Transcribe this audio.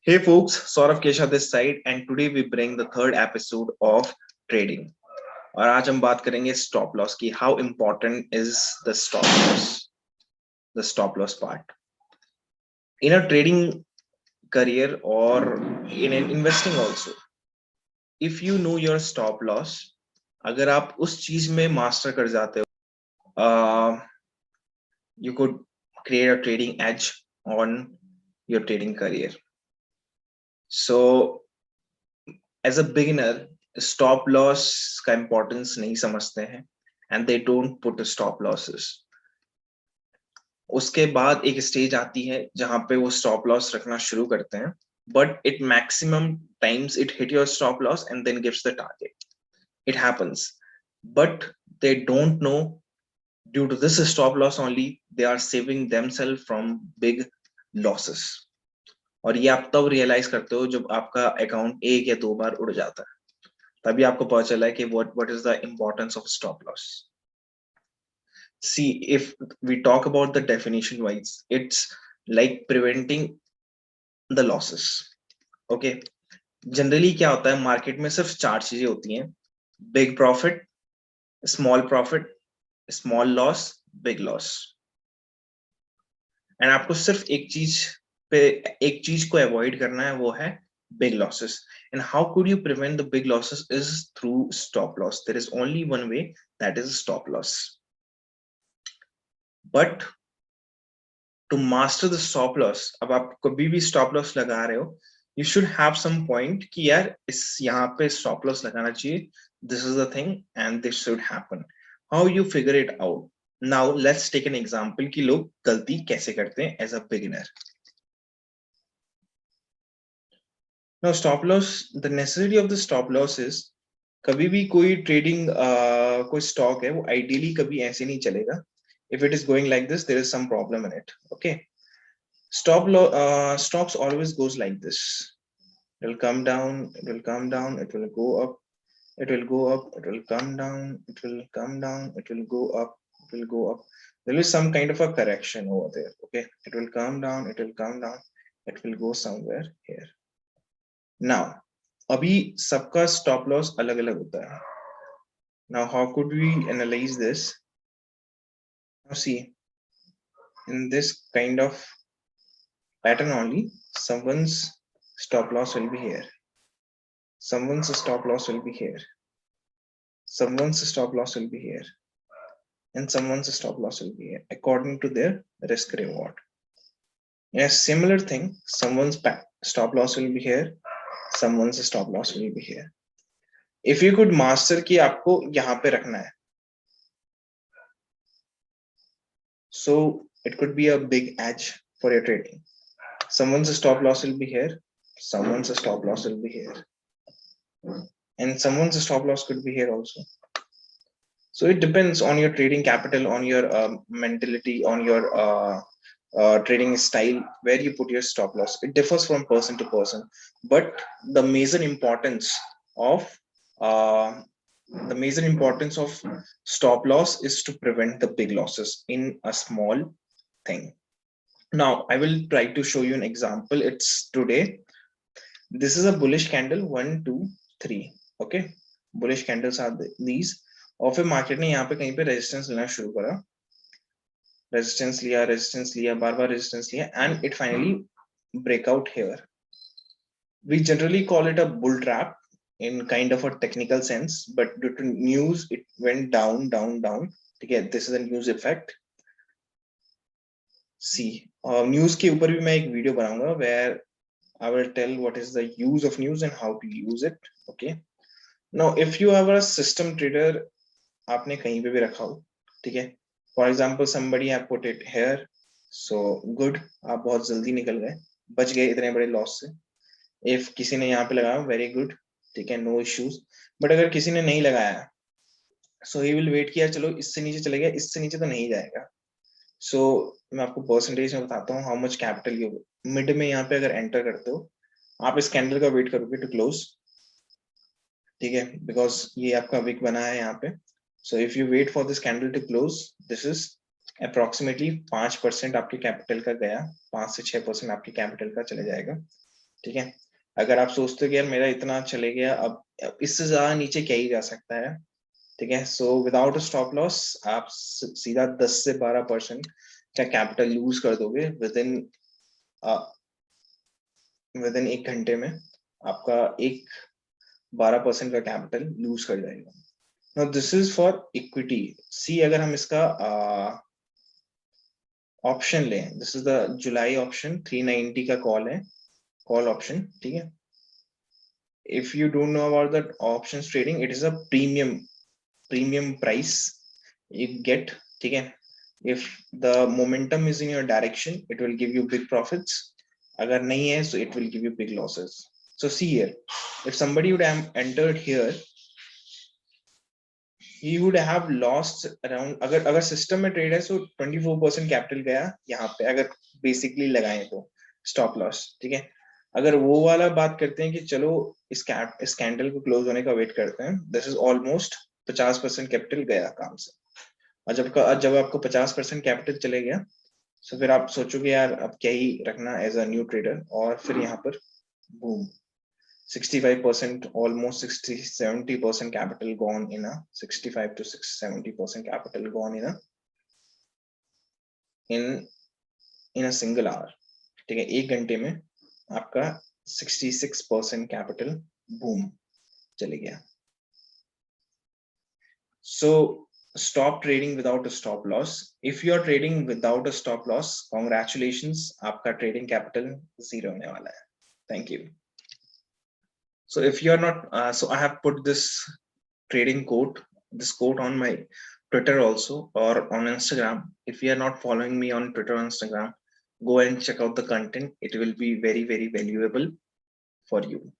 Hey folks, Saurav Kesha this side and today we bring the third episode of trading. और आज हम बात करेंगे स्टॉप लॉस की how important is the stop loss part in a trading career or in an investing also. If you know your stop loss, अगर आप उस चीज में मास्टर कर जाते हो, you could create a trading edge on your trading career. So as a beginner, stop loss का importance नहीं समझते हैं and they don't put the stop losses. उसके बाद एक स्टेज आती है जहां पे वो स्टॉप लॉस रखना शुरू करते हैं, but it maximum times it hit your stop loss and then gives the target. It happens, but they don't know due to this stop loss only they are saving themselves from big losses. और ये आप तब realise करते हो जब आपका account एक या दो बार उड़ जाता है, तभी आपको पता चला है कि what is the importance of stop loss. See, if we talk about the definition wise, it's like preventing the losses. Okay, generally क्या होता है मार्केट में, सिर्फ चार चीजें होती हैं: big profit, small loss, big loss. And आपको सिर्फ एक चीज को अवॉइड करना है, वो है big losses. And how could you prevent the big losses is through stop loss. There is only one way, that is stop loss. But to master the stop loss, अब आप कभी भी stop loss लगा रहे हो, you should have some point कि यार इस यहाँ पे stop loss लगाना चाहिए, this is the thing and this should happen. How you figure it out? Now let's take an example कि लोग गलती कैसे करते हैं as a beginner. Now stop loss, the necessity of the stop loss is, कभी भी कोई trading कोई स्टॉक है वो आइडियली कभी ऐसे नहीं चलेगा. If it is going like this, there is some problem in it. Okay, stocks always goes like this. It will come down, it will come down, it will go up, it will go up, it will come down, it will come down, it will go up, it will go up. There is some kind of a correction over there. Okay, it will come down, it will come down, it will go somewhere here. Now अभी सबका stop loss अलग अलग होता है. Now how could we analyze this? Now see, in this kind of pattern only, someone's stop loss will be here, someone's stop loss will be here, someone's stop loss will be here, and someone's stop loss will be here according to their risk reward. In a similar thing, someone's stop loss will be here, someone's stop loss will be here. If you could master कि आपको यहाँ पे रखना है, so it could be a big edge for your trading. Someone's stop loss will be here, someone's stop loss will be here, and someone's stop loss could be here also. So it depends on your trading capital, on your mentality, on your trading style, where you put your stop loss. It differs from person to person, but the major importance of stop loss is to prevent the big losses in a small thing. Now I will try to show you an example. It's today. This is a bullish candle, 1 2 3. Okay, bullish candles are these. और फिर market ने यहाँ पे कहीं पे resistance लेना शुरू करा, रेजिस्टेंस लिया, बार बार रेजिस्टेंस लिया, and it finally break out here. We generally call it a bull trap in kind of a technical sense, but due to news it went down. Again, this is a news effect. See, news के ऊपर भी मैं एक video बनाऊंगा where I will tell what is the use of news and how to use it. Okay, now if you are a system trader, आपने कहीं पे भी रखा हो, ठीक है, for example somebody have put it here, so good, आप बहुत जल्दी निकल गए, बच गए इतने बड़े लॉस से. इफ किसी ने यहाँ पे लगाया, वेरी गुड, ठीक है, नो इश्यूज. बट अगर किसी ने नहीं लगाया, सो ही विल वेट किया, चलो इससे नीचे चले गया, इससे नीचे तो नहीं जाएगा. सो मैं आपको परसेंटेज में बताता हूँ how much capital you mid में यहाँ पे अगर एंटर करते हो, आप इस कैंडल का वेट करोगे टू क्लोज, ठीक है, बिकॉज ये आपका विक बना है यहाँ पे. So if you wait for this candle to close, this is approximately 5% आपके कैपिटल का गया, 5 से 6% आपके कैपिटल का चले जाएगा, ठीक है। अगर आप सोचते हो कि यार मेरा इतना चले गया, अब इससे ज्यादा नीचे क्या ही जा सकता है, ठीक है। सो विदाउट स्टॉप लॉस आप सीधा 10 से 12% का कैपिटल लूज कर दोगे विद इन 1 घंटे में। आपका 12% का कैपिटल लूज कर जाएगा। Now this is for equity. See अगर हम इसका ऑप्शन लें, this is the July option, 390 का कॉल है, कॉल ऑप्शन, ठीक है। If you don't know about that options trading, it is a premium price you get, ठीक है। If the momentum is in your direction, it will give you big profits. अगर नहीं है, so it will give you big losses. So see here, if somebody would have entered here, he would have lost around, अगर system में trade है, so 24% capital गया यहाँ पे, अगर बेसिकली लगाए तो स्टॉप लॉस, ठीक है। अगर वो वाला बात करते हैं कि चलो इस कैंडल को क्लोज होने का वेट करते हैं, दिस इज ऑलमोस्ट 50% कैपिटल गया काम से। और जब आपको 50% कैपिटल चले गया, तो फिर आप सोचोगे यार अब क्या ही रखना एज अ न्यू ट्रेडर, और फिर यहाँ पर boom, 65%, almost 60-70% capital gone in a 65 to 70% capital gone in a single hour, ठीक है। 1 घंटे में आपका 66% कैपिटल बूम चले गया। So stop trading without a stop loss. If you are trading without a stop loss, congratulations, आपका trading capital 0 होने वाला है। Thank you. So if you are not, so I have put this trading quote on my Twitter also, or on Instagram. If you are not following me on Twitter or Instagram, go and check out the content. It will be very, very valuable for you.